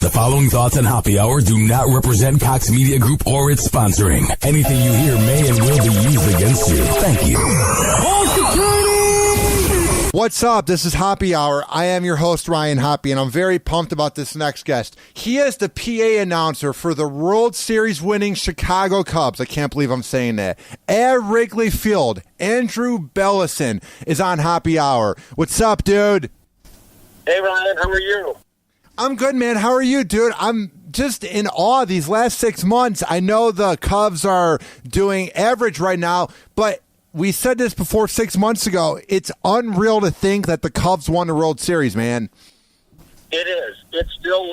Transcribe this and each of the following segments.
The following thoughts on Hoppe Hour do not represent Cox Media Group or its sponsoring. Anything you hear may and will be used against you. Thank you. What's up? This is Hoppe Hour. I am your host, Ryan Hoppe, and I'm very pumped about this next guest. He is the PA announcer for the World Series winning Chicago Cubs. I can't believe I'm saying that. At Wrigley Field, Andrew Belleson is on Hoppe Hour. What's up, dude? Hey, Ryan. How are you? I'm good, man. How are you, dude? I'm just in awe these last 6 months. I know the Cubs are doing average right now, but we said this before 6 months ago. It's unreal to think that the Cubs won the World Series, man. It is. It's still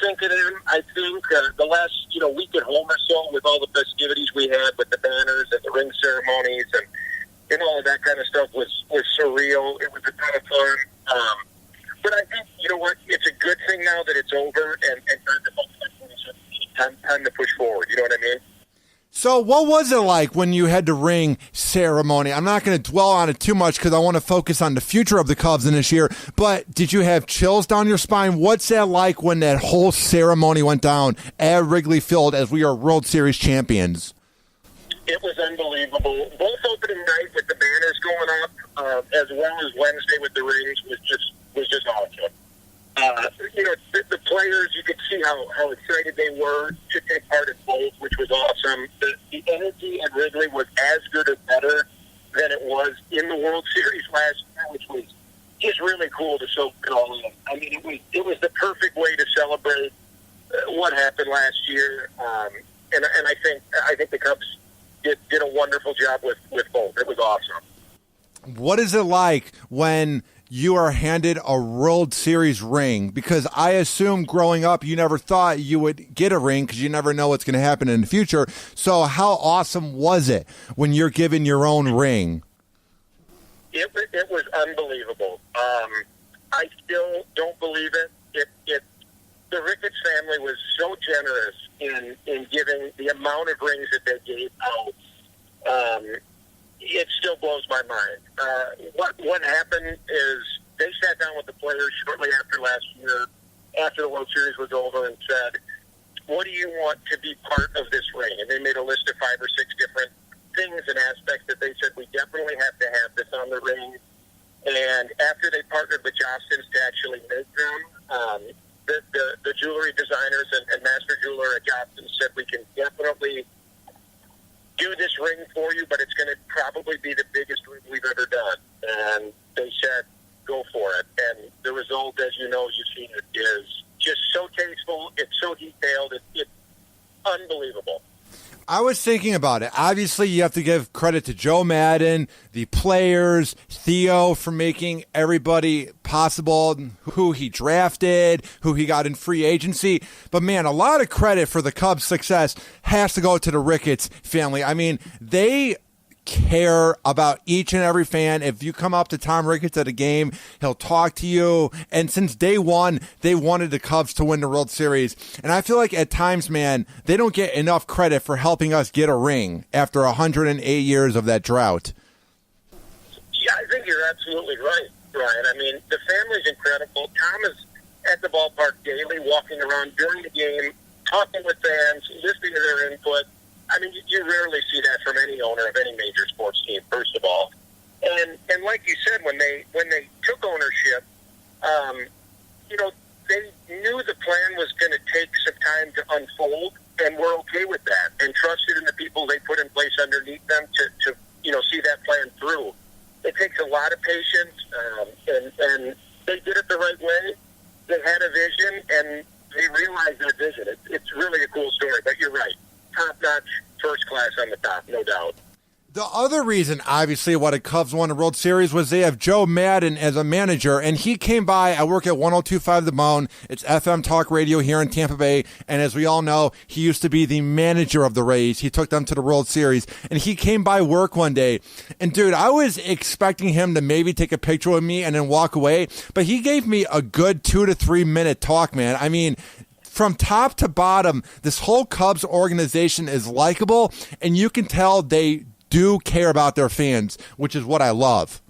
sinking in. I think the last week at home or so, with all the festivities we had with the banners and the ring ceremonies and all of that kind of stuff was surreal. It was a ton of fun. But I think, you know what, it's a good thing now that it's over and time to push forward. You know what I mean? So what was it like when you had the ring ceremony? I'm not going to dwell on it too much because I want to focus on the future of the Cubs in this year, but did you have chills down your spine? What's that like when that whole ceremony went down at Wrigley Field as we are World Series champions? It was unbelievable. Both opening night with the banners going up, as well as Wednesday with the rings was just awesome. The players, you could see how excited they were to take part in both, which was awesome. The energy at Wrigley was as good or better than it was in the World Series last year, which was just really cool to soak it all in. I mean, it was the perfect way to celebrate what happened last year, and I think the Cubs did a wonderful job with both. It was awesome. What is it like when you are handed a World Series ring? Because I assume growing up you never thought you would get a ring because you never know what's going to happen in the future. So how awesome was it when you're given your own ring? It was unbelievable. I still don't believe it. The Ricketts family was so generous in giving the amount of rings that they gave out. It still blows my mind. What happened is they sat down with the players shortly after last year, after the World Series was over, and said, what do you want to be part of this ring? And they made a list of 5 or 6 different things and aspects that they said, we definitely have to have this on the ring. And after they partnered with Jostens to actually make them, the jewelry designers and master jeweler at Jostens said, we can definitely do this ring for you, but it's going to probably be the biggest ring we've ever done. And they said, go for it. And the result, as you know, you've seen it, is just so tasteful. It's so detailed. It's unbelievable. I was thinking about it. Obviously, you have to give credit to Joe Madden, the players, Theo for making everybody possible, who he drafted, who he got in free agency. But, man, a lot of credit for the Cubs' success has to go to the Ricketts family. I mean, they care about each and every fan. If you come up to Tom Ricketts at a game, he'll talk to you. And since day one, they wanted the Cubs to win the World Series. And I feel like at times, man, they don't get enough credit for helping us get a ring after 108 years of that drought. Yeah, I think you're absolutely right, Ryan. I mean, the family's incredible. Tom is at the ballpark daily, walking around during the game, talking with fans, listening to their input. I mean, you rarely see that from any owner of any major sports team, first of all. And like you said, when they took ownership, they knew the plan was going to take some time to unfold, and we're okay with that, and trusted in the people they put in place underneath them to see that plan through. It takes a lot of patience, and they did it the right way. They had a vision, and they realized that vision. It's really a cool story, but you're right. Top-notch, first class on the top, no doubt. The other reason, obviously, why the Cubs won the World Series was they have Joe Madden as a manager, and he came by. I work at 102.5 The Bone. It's FM talk radio here in Tampa Bay, and as we all know, he used to be the manager of the Rays. He took them to the World Series, and he came by work one day, and dude, I was expecting him to maybe take a picture with me and then walk away, but he gave me a good 2 to 3 minute talk, man. I mean, from top to bottom, this whole Cubs organization is likable, and you can tell they do care about their fans, which is what I love.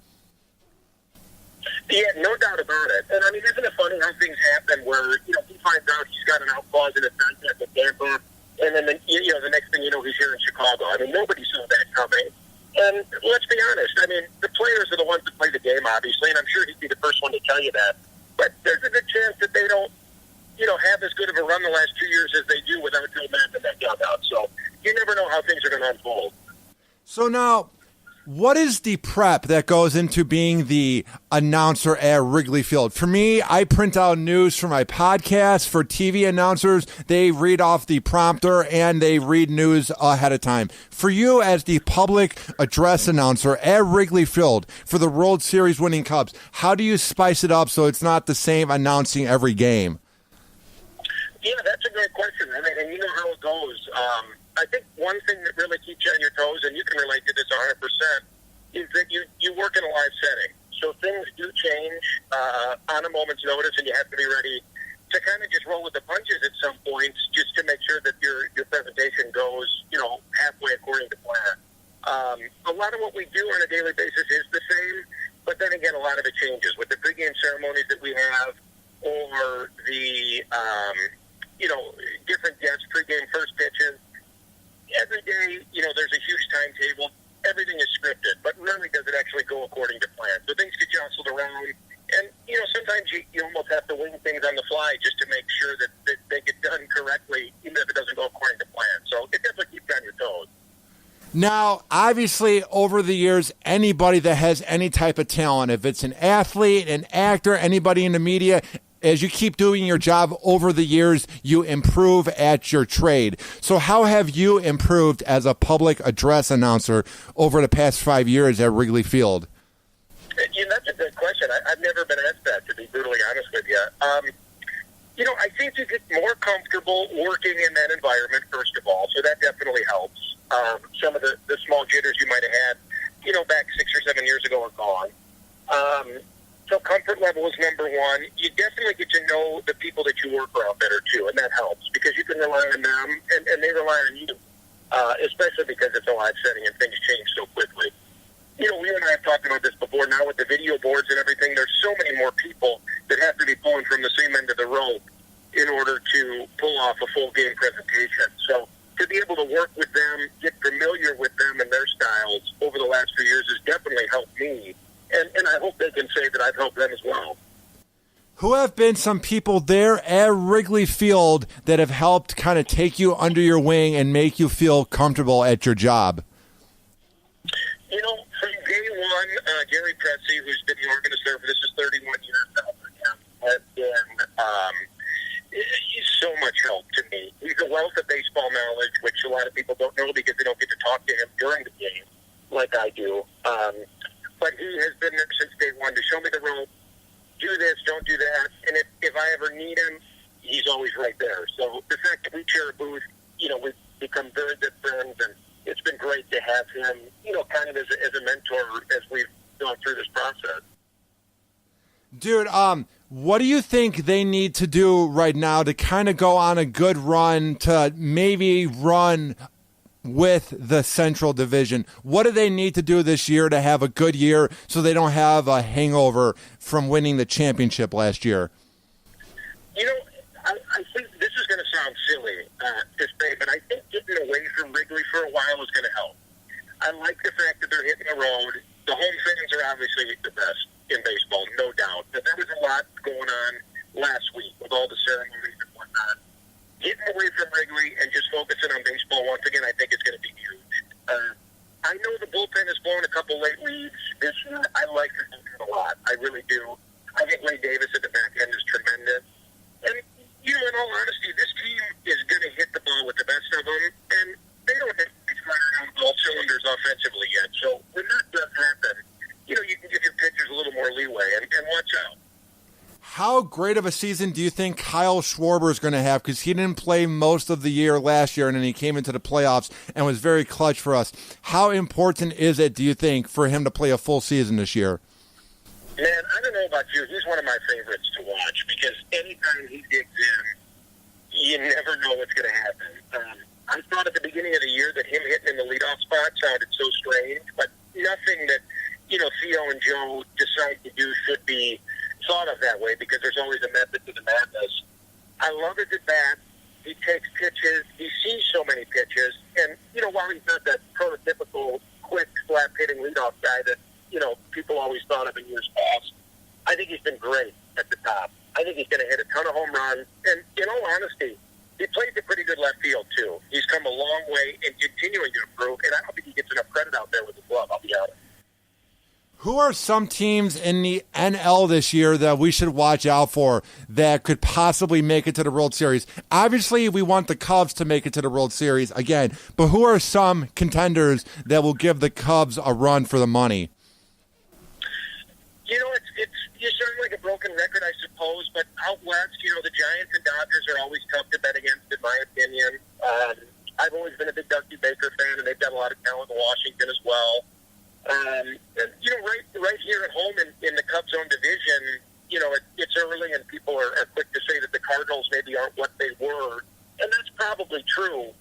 Yeah, no doubt about it. And I mean, isn't it funny how things happen where, he finds out he's got an out clause in his contract with Tampa, and then, the next thing you know, he's here in Chicago. I mean, nobody saw that coming. And let's be honest, I mean, the players are the ones that play the game, obviously, and I'm sure he'd be the first one to tell you that. But there's a good chance that they don't, have as good of a run the last 2 years as they do without Joe Madden in that dugout. So you never know how things are going to unfold. So now, what is the prep that goes into being the announcer at Wrigley Field? For me, I print out news for my podcast. For TV announcers, they read off the prompter and they read news ahead of time. For you as the public address announcer at Wrigley Field for the World Series winning Cubs, how do you spice it up so it's not the same announcing every game? Yeah, that's a great question. I mean, and you know how it goes. I think one thing that really keeps you on your toes, and you can relate to this 100%, is that you work in a live setting. So things do change on a moment's notice, and you have to be ready to kind of just roll with the punches at some points just to make sure that your presentation goes, halfway according to plan. A lot of what we do on a daily basis is the same, but then again, a lot of it changes. With the pregame ceremonies that we have or the, different guests, pregame first pitches, every day, there's a huge timetable. Everything is scripted, but rarely does it actually go according to plan. So things get jostled around, and, sometimes you almost have to wing things on the fly just to make sure that they get done correctly, even if it doesn't go according to plan. So it definitely keeps you on your toes. Now, obviously, over the years, anybody that has any type of talent, if it's an athlete, an actor, anybody in the media, as you keep doing your job over the years, you improve at your trade. So how have you improved as a public address announcer over the past 5 years at Wrigley Field? That's a good question. I've never been asked that, to be brutally honest with you. I think you get more comfortable working in that environment, first of all, so that definitely helps. Some of the small jitters you might have had, back 6 or 7 years ago are gone. So comfort level is number one. You definitely get to know the people that you work around better, too, and that helps because you can rely on them, and they rely on you, especially because it's a live setting and things change so quickly. You and I have talked about this before. Now with the video boards and everything, there's so many more people that have to be pulling from the same end of the rope in order to pull off a full game presentation. So to be able to work with them, get familiar with them and their styles over the last few years has definitely helped me. And I hope they can say that I've helped them as well. Who have been some people there at Wrigley Field that have helped kind of take you under your wing and make you feel comfortable at your job? From day one, Gary Pressey, who's been the organist there for this is 31 years now for him, has been he's so much help to me. He's a wealth of baseball knowledge, which a lot of people don't know because they don't get to talk to him during the game like I do. But he has been there since day one to show me the rope, do this, don't do that. And if I ever need him, he's always right there. So the fact that we share a booth, we've become very good friends, and it's been great to have him, kind of as a mentor as we've gone through this process. Dude, what do you think they need to do right now to kind of go on a good run to maybe run with the Central Division? What do they need to do this year to have a good year so they don't have a hangover from winning the championship last year? I think this is going to sound silly to say, but I think getting away from Wrigley for a while is going to help. I like the fact that they're hitting the road. The home fans are obviously the best in baseball, no doubt. But there was a lot going on last week with all the ceremonies and whatnot. Getting away from Wrigley and just focusing on baseball once again, I think it's going to be huge. I know the bullpen has blown a couple late leads this year. I like the bullpen a lot. I really do. I think Ray Davis at the back end is tremendous. And, in all honesty, this team is going to hit the ball with the best of them, and they don't have to be firing on all cylinders offensively yet. So when that does happen, you can give your pitchers a little more leeway and watch out. How great of a season do you think Kyle Schwarber is going to have? Because he didn't play most of the year last year, and then he came into the playoffs and was very clutch for us. How important is it, do you think, for him to play a full season this year? Man, I don't know about you. He's one of my favorites to watch because anytime he digs in, you never know what's going to happen. I thought at the beginning of the year that him hitting in the leadoff spot sounded so strange, but nothing that, Theo and Joe decide to do should be always a method to the madness. I love his at bat. He takes pitches. He sees so many pitches. And, while he's not that prototypical, quick, slap-hitting leadoff guy that, people always thought of in years past, I think he's been great at the top. I think he's going to hit a ton of home runs. And, in all honesty, he plays a pretty good left field, too. He's come a long way and continuing to improve, and I don't think he gets enough credit out there with the glove, I'll be honest. Who are some teams in the NL this year that we should watch out for that could possibly make it to the World Series? Obviously, we want the Cubs to make it to the World Series again, but who are some contenders that will give the Cubs a run for the money? You sound like a broken record, I suppose, but out west, the Giants and Dodgers are always tough to bet against, in my opinion. I've always been a big Dusty Baker fan, and they've got a lot of talent in Washington as well. Right here at home in the Cubs' own division, it's early and people are quick to say that the Cardinals maybe aren't what they were, and that's probably true.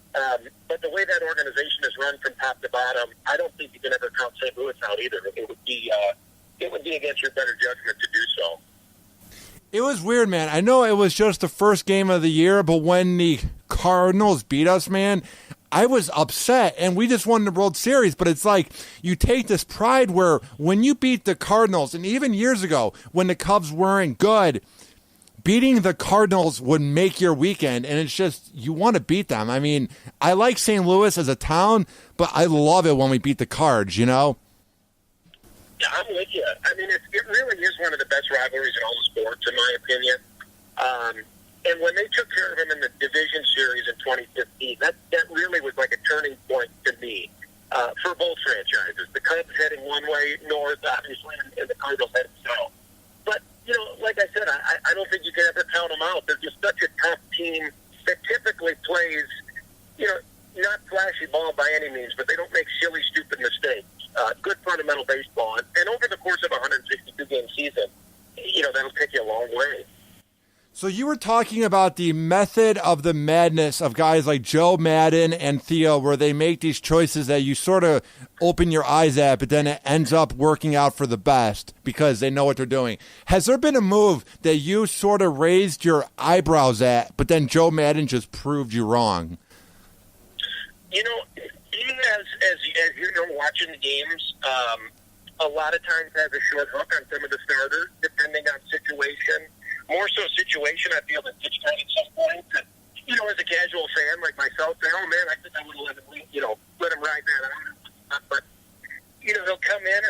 But the way that organization is run from top to bottom, I don't think you can ever count St. Louis out either. It would be against your better judgment to do so. It was weird, man. I know it was just the first game of the year, but when the Cardinals beat us, man, I was upset, and we just won the World Series, but it's like you take this pride where when you beat the Cardinals, and even years ago when the Cubs weren't good, beating the Cardinals would make your weekend, and it's just you want to beat them. I mean, I like St. Louis as a town, but I love it when we beat the Cards, Yeah, I'm with you. I mean, it really is one of the best rivalries in all the sports, in my opinion. And when they took care of him in the division series in 2015, that really was like a turning point to me for both franchises. The Cubs heading one way north, obviously, and the Cardinals heading south. But, like I said, I don't think you can ever count them out. They're just such a tough team that typically plays, not flashy ball by any means, but they don't make silly, stupid mistakes. Good fundamental baseball. And over the course of a 162-game season, that'll take you a long way. So you were talking about the method of the madness of guys like Joe Maddon and Theo, where they make these choices that you sort of open your eyes at, but then it ends up working out for the best because they know what they're doing. Has there been a move that you sort of raised your eyebrows at, but then Joe Maddon just proved you wrong? Even as watching the games, a lot of times has a short hook on some of the starters, depending on situation. More so situation, I feel, than pitch count at some point. And, as a casual fan like myself, say, oh, man, I think I would have let him ride that out. But, he'll come in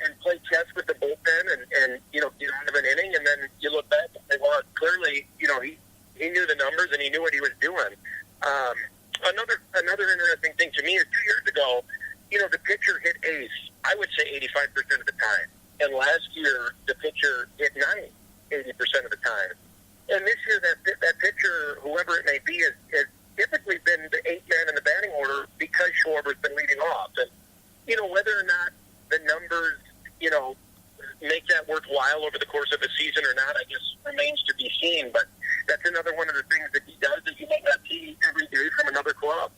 and play chess with the bullpen and get out of an inning, and then you look back and say, well, clearly, he knew the numbers and he knew what he was doing. Another interesting thing to me is 2 years ago, the pitcher hit ace, I would say 85% of the time. And last year, the pitcher hit 80% of the time. And this year, that pitcher, whoever it may be, has typically been the eighth man in the batting order because Schwarber's been leading off. And, whether or not the numbers, make that worthwhile over the course of a season or not, I guess remains to be seen. But that's another one of the things that he does that you might not see every day from another club.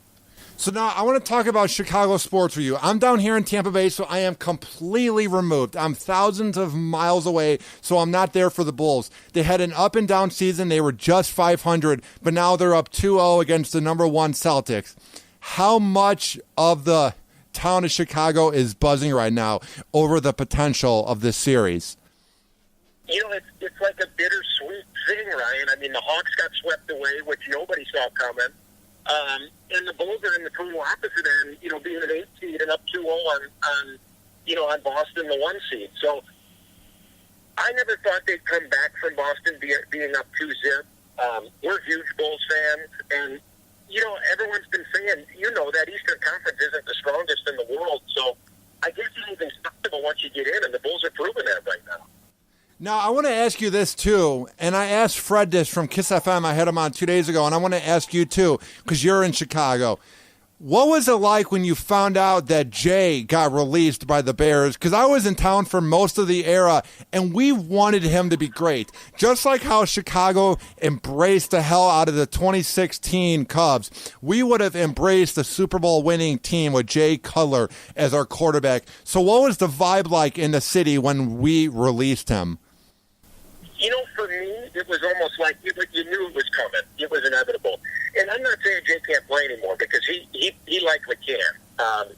So now I want to talk about Chicago sports with you. I'm down here in Tampa Bay, so I am completely removed. I'm thousands of miles away, so I'm not there for the Bulls. They had an up and down season. They were just 500, but now they're up 2-0 against the number one Celtics. How much of the town of Chicago is buzzing right now over the potential of this series? It's like a bittersweet thing, Ryan. I mean, the Hawks got swept away, which nobody saw coming. And the Bulls are in the total opposite end, being an 8 seed and up 2-0 on Boston, the 1 seed. So I never thought they'd come back from Boston being up 2-0. We're huge Bulls fans, and, everyone's been saying, that Eastern Conference isn't the strongest in the world. So I guess anything's possible once you get in, and the Bulls are proving that right now. Now, I want to ask you this, too, and I asked Fred this from Kiss FM. I had him on 2 days ago, and I want to ask you, too, because you're in Chicago. What was it like when you found out that Jay got released by the Bears? Because I was in town for most of the era, and we wanted him to be great. Just like how Chicago embraced the hell out of the 2016 Cubs, we would have embraced the Super Bowl winning team with Jay Cutler as our quarterback. So what was the vibe like in the city when we released him? For me, it was almost like you knew it was coming. It was inevitable. And I'm not saying Jay can't play anymore because he likely can.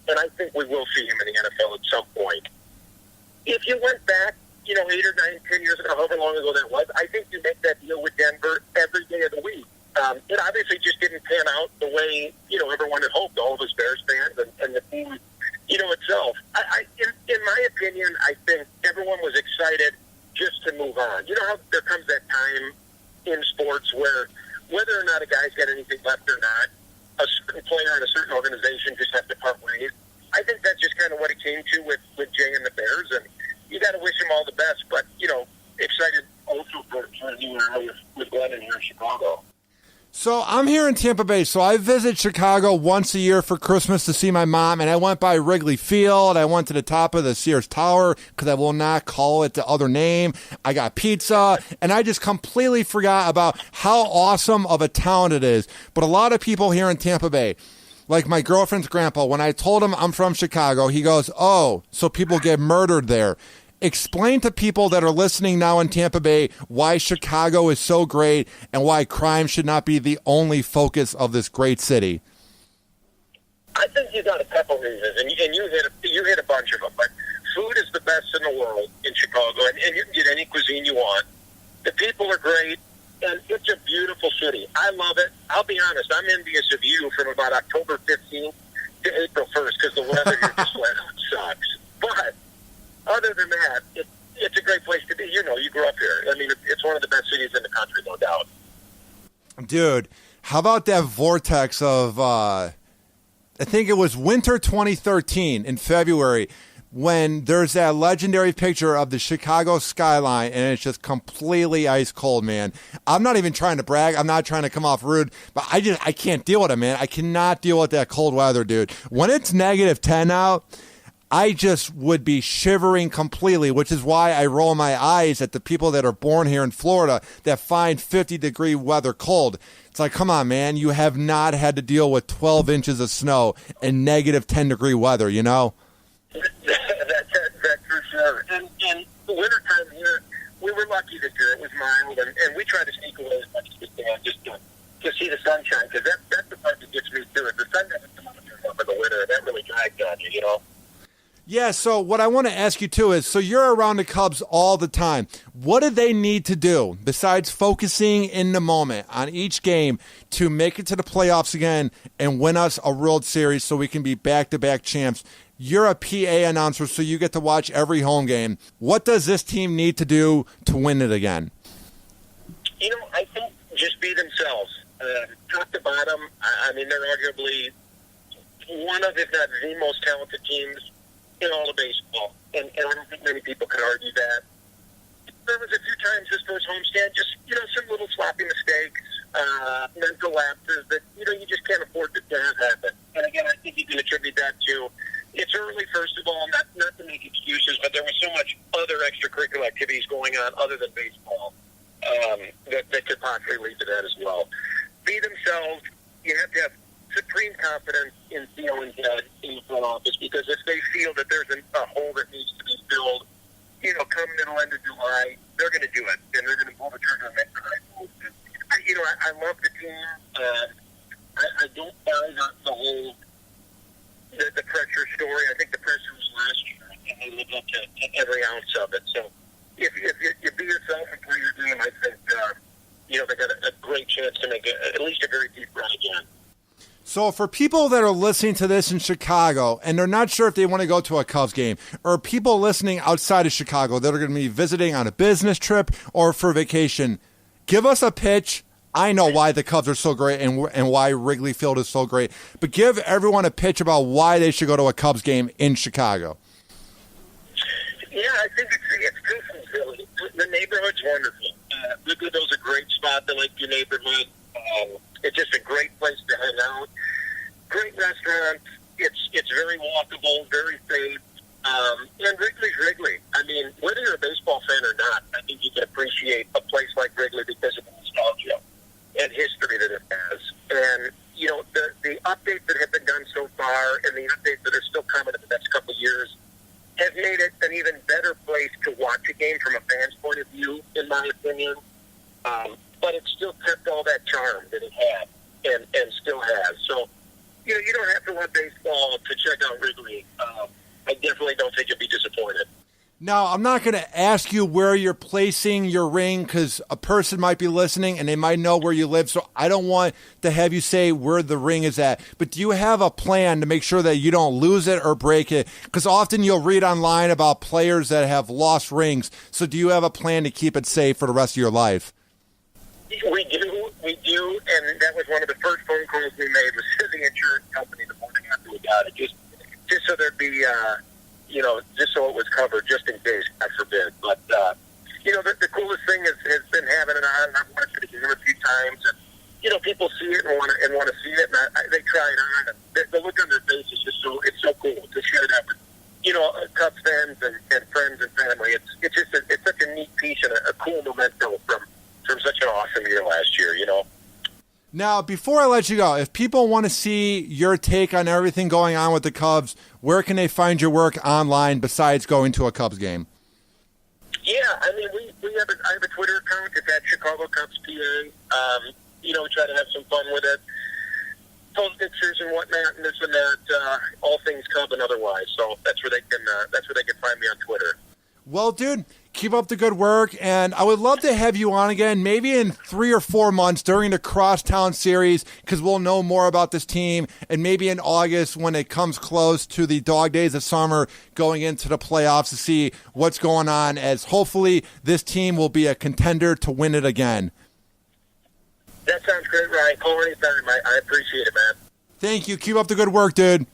And I think we will see him in the NFL at some point. If you went back, 8 or 9, 10 years ago, however long ago that was, I think you make that deal with Denver every day of the week. It obviously just didn't pan out the way, everyone had hoped, all of us Bears fans and the team, itself. In my opinion, I think everyone was excited just to move on. You know how there comes that time in sports where whether or not a guy's got anything left or not, a certain player in a certain organization just have to part ways. I think that's just kind of what it came to with Jay and the Bears, and you got to wish him all the best. But, excited also for you with Glennon here in Chicago. So I'm here in Tampa Bay, so I visit Chicago once a year for Christmas to see my mom, and I went by Wrigley Field. I went to the top of the Sears Tower because I will not call it the other name. I got pizza, and I just completely forgot about how awesome of a town it is. But a lot of people here in Tampa Bay, like my girlfriend's grandpa, when I told him I'm from Chicago, he goes, "Oh, so people get murdered there." Explain to people that are listening now in Tampa Bay why Chicago is so great and why crime should not be the only focus of this great city. I think you got a couple reasons, and you hit a bunch of them. But food is the best in the world in Chicago, and you can get any cuisine you want. The people are great, and it's a beautiful city. I love it. I'll be honest, I'm envious of you from about October 15th to April 1st because the weather here just flat out sucks. But other than that, it's a great place to be. You grew up here. I mean, it's one of the best cities in the country, no doubt. Dude, how about that vortex of, I think it was winter 2013 in February, when there's that legendary picture of the Chicago skyline, and it's just completely ice cold, man. I'm not even trying to brag. I'm not trying to come off rude, but I can't deal with it, man. I cannot deal with that cold weather, dude. When it's -10 out, I just would be shivering completely, which is why I roll my eyes at the people that are born here in Florida that find 50-degree weather cold. It's like, come on, man. You have not had to deal with 12 inches of snow and -10-degree weather, That's for sure. And the wintertime here, we were lucky this year. It was mild, and we tried to sneak away as much as we can just to see the sunshine, because that's the part that gets me through it. The sun doesn't come out here for the winter, and that really drags on you, Yeah, so what I want to ask you, too, is, so you're around the Cubs all the time. What do they need to do, besides focusing in the moment on each game, to make it to the playoffs again and win us a World Series so we can be back-to-back champs? You're a PA announcer, so you get to watch every home game. What does this team need to do to win it again? I think just be themselves. Top to bottom, I mean, they're arguably one of, if not the most talented teams in all of baseball, and I don't think many people can argue that. There was a few times this first homestand, just, some little sloppy mistakes, mental lapses that, you just can't afford to have happen. And again, I think you can attribute that to, it's early, first of all, not to make excuses, but there was so much other extracurricular activities going on other than baseball that could possibly lead to that as well. Be themselves. You have to have supreme confidence in Theo and Ted in the front office, because if they feel that there's a hole that needs to be filled, come end of July, they're going to do it, and they're going to pull the trigger and make the right move. I love the team. I don't buy the whole the pressure story. I think the pressure was last year, and they lived up to every ounce of it. So if you be yourself and play your game, I think they got a great chance to make at least a very deep run again. So for people that are listening to this in Chicago and they're not sure if they want to go to a Cubs game, or people listening outside of Chicago that are going to be visiting on a business trip or for vacation, give us a pitch. I know why the Cubs are so great and why Wrigley Field is so great, but give everyone a pitch about why they should go to a Cubs game in Chicago. Yeah, I think it's two things, really. The neighborhood's wonderful. Wrigleyville's a great spot. They like your neighborhood. It's just a great place to hang out. Great restaurant. It's very walkable, very safe. And Wrigley's Wrigley. I mean, whether you're a baseball fan or not, I think you can appreciate a place like Wrigley because of the nostalgia and history that it has. And, the updates that have been done so far and the updates that are still coming in the next couple of years has made it an even better place to watch a game from a fan's point of view, in my opinion. But it still kept all that charm that it had and still has. So, you don't have to love baseball to check out Wrigley. I definitely don't think you'll be disappointed. Now, I'm not going to ask you where you're placing your ring because a person might be listening and they might know where you live, so I don't want to have you say where the ring is at. But do you have a plan to make sure that you don't lose it or break it? Because often you'll read online about players that have lost rings. So do you have a plan to keep it safe for the rest of your life? We do, and that was one of the first phone calls we made was to the insurance company the morning after we got it, just so there'd be, just so it was covered, just in case, God forbid. But, the coolest thing has been having it on. I've watched it again a few times, and, people see it and want to see it, and they try it on, and the look on their face is just it's so cool to share that with, Cubs fans and friends and family. It's such a neat piece and a cool memento from such an awesome year last year, Now, before I let you go, if people want to see your take on everything going on with the Cubs, where can they find your work online besides going to a Cubs game? Yeah, I mean, I have a Twitter account. It's at Chicago Cubs PA. We try to have some fun with it. Post pictures and whatnot, and this and that, all things Cub and otherwise. So that's where they can find me on Twitter. Well, dude, keep up the good work, and I would love to have you on again, maybe in 3 or 4 months during the Crosstown Series, because we'll know more about this team, and maybe in August when it comes close to the dog days of summer going into the playoffs to see what's going on, as hopefully this team will be a contender to win it again. That sounds great, Ryan. Call anytime. I appreciate it, man. Thank you. Keep up the good work, dude.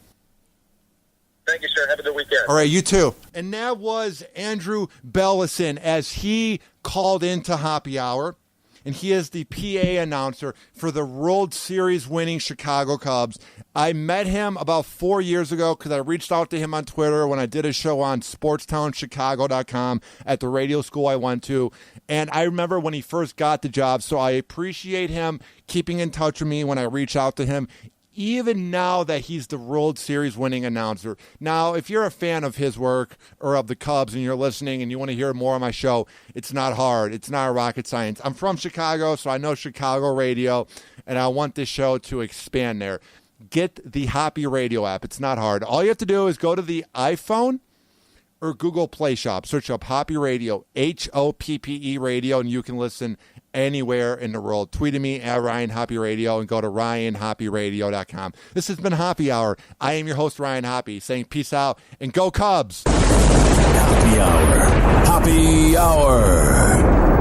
Thank you, sir. Have a good weekend. All right, you too. And that was Andrew Belleson as he called into Hoppe Hour, and he is the PA announcer for the World Series winning Chicago Cubs. I met him about 4 years ago because I reached out to him on Twitter when I did a show on SportsTownChicago.com at the radio school I went to. And I remember when he first got the job, so I appreciate him keeping in touch with me when I reach out to him, even now that he's the World Series winning announcer. Now, if you're a fan of his work or of the Cubs and you're listening and you want to hear more of my show, it's not hard. It's not rocket science. I'm from Chicago, so I know Chicago radio, and I want this show to expand there. Get the Hoppe Radio app. It's not hard. All you have to do is go to the iPhone or Google Play Shop. Search up Hoppe Radio, Hoppe Radio, and you can listen anywhere in the world. Tweet at me at Ryan Hoppe Radio and go to RyanHoppeRadio.com. This has been Hoppe Hour. I am your host, Ryan Hoppe, saying peace out and go Cubs. Hoppe Hour. Hoppe Hour.